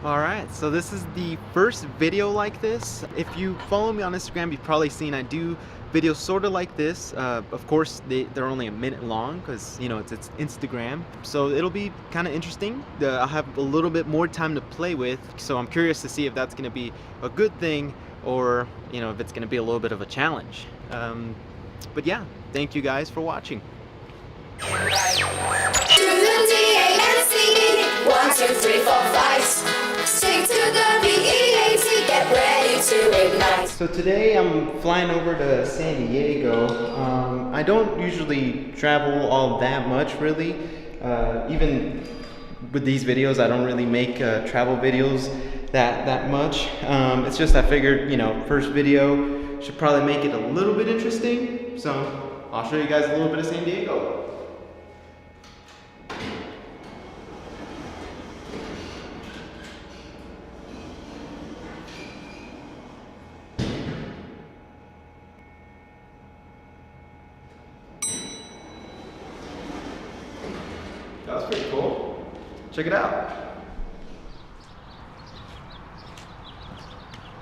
Alright, so this is the first video like this. If you follow me on Instagram, you've probably seen I do videos sort of like this. Of course, they're only a minute long because, you know, it's Instagram. So it'll be kind of interesting. I'll have a little bit more time to play with. So I'm curious to see if that's going to be a good thing or, you know, if it's going to be a little bit of a challenge. But yeah, thank you guys for watching. One, two, three, four, five. Stick to the BEAT, get ready to ignite. So today I'm flying over to San Diego. I don't usually travel all that much really. Even with these videos, I don't really make travel videos that much. It's just I figured, you know, first video should probably make it a little bit interesting. So I'll show you guys a little bit of San Diego. That was pretty cool. Check it out.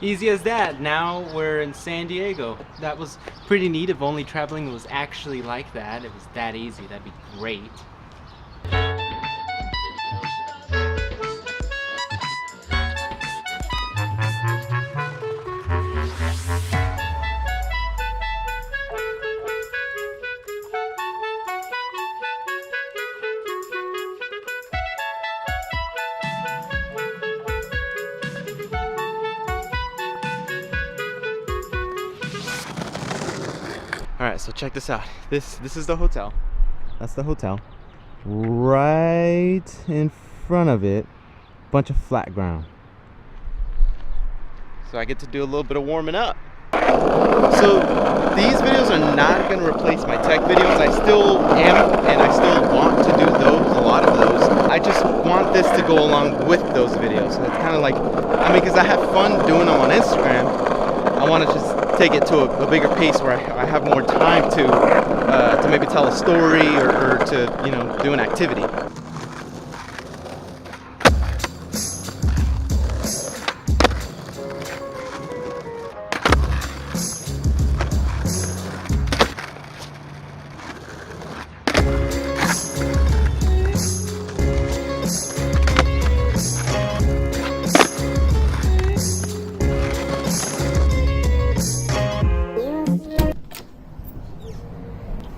Easy as that. Now we're in San Diego. That was pretty neat. If only traveling was actually like that. It was that easy. That'd be great. Alright, so check this out. This is the hotel. That's the hotel. Right in front of it, bunch of flat ground. So I get to do a little bit of warming up. So these videos are not going to replace my tech videos. I still am, and I still want to do those, a lot of those. I just want this to go along with those videos. So it's kind of like, I mean, because I have fun doing them on Instagram, I want to just take it to a bigger pace where I have more time to maybe tell a story or to, you know, do an activity.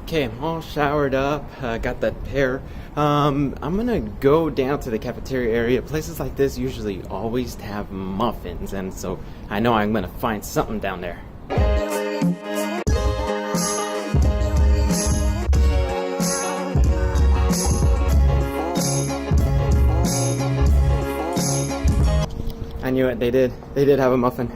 Okay, I'm all showered up, got that hair. I'm gonna go down to the cafeteria area. Places like this usually always have muffins, and so I know I'm gonna find something down there. I knew it, they did have a muffin.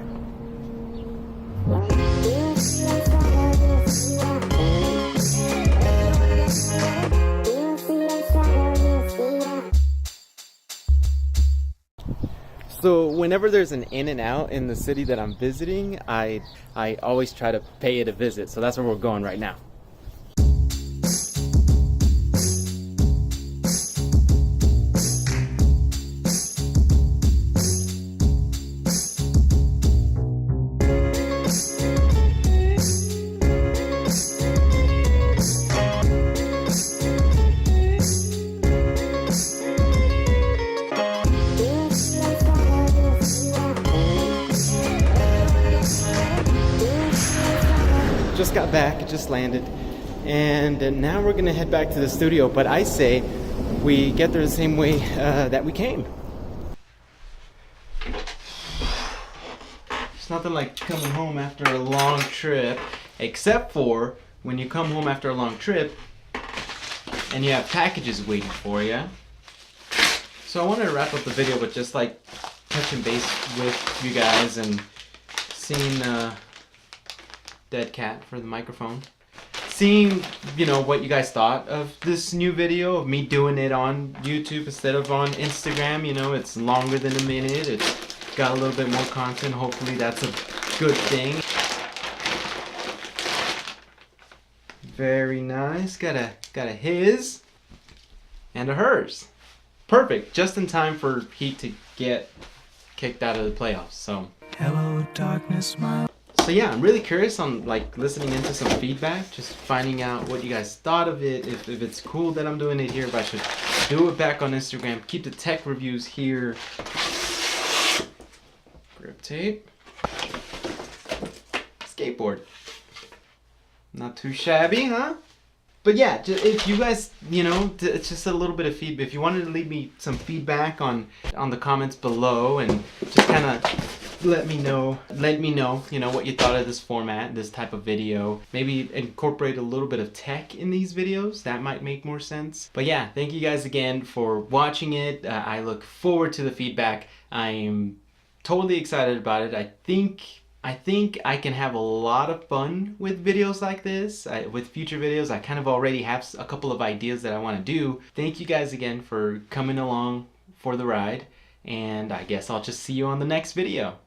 So whenever there's an In-N-Out in the city that I'm visiting, I always try to pay it a visit. So that's where we're going right now. Just got back, just landed, and now we're gonna head back to the studio. But I say we get there the same way that we came. It's nothing like coming home after a long trip, except for when you come home after a long trip and you have packages waiting for you. So I wanted to wrap up the video with just like touching base with you guys and seeing dead cat for the microphone. Seeing, you know, what you guys thought of this new video, of me doing it on YouTube instead of on Instagram. You know, it's longer than a minute. It's got a little bit more content. Hopefully that's a good thing. Very nice. Got a his and a hers. perfect, just in time for Heat to get kicked out of the playoffs. So Hello, darkness, my. So yeah, I'm really curious on like listening into some feedback, just finding out what you guys thought of it, if it's cool that I'm doing it here, if I should do it back on Instagram, keep the tech reviews here. Grip tape. Skateboard. Not too shabby, huh? But yeah, if you guys, it's just a little bit of feedback. If you wanted to leave me some feedback on the comments below and just kind of let me know, what you thought of this format, this type of video. Maybe incorporate a little bit of tech in these videos. That might make more sense. But yeah, thank you guys again for watching it. I look forward to the feedback. I am totally excited about it. I think I can have a lot of fun with videos like this. With future videos, I kind of already have a couple of ideas that I want to do. Thank you guys again for coming along for the ride, and I guess I'll just see you on the next video.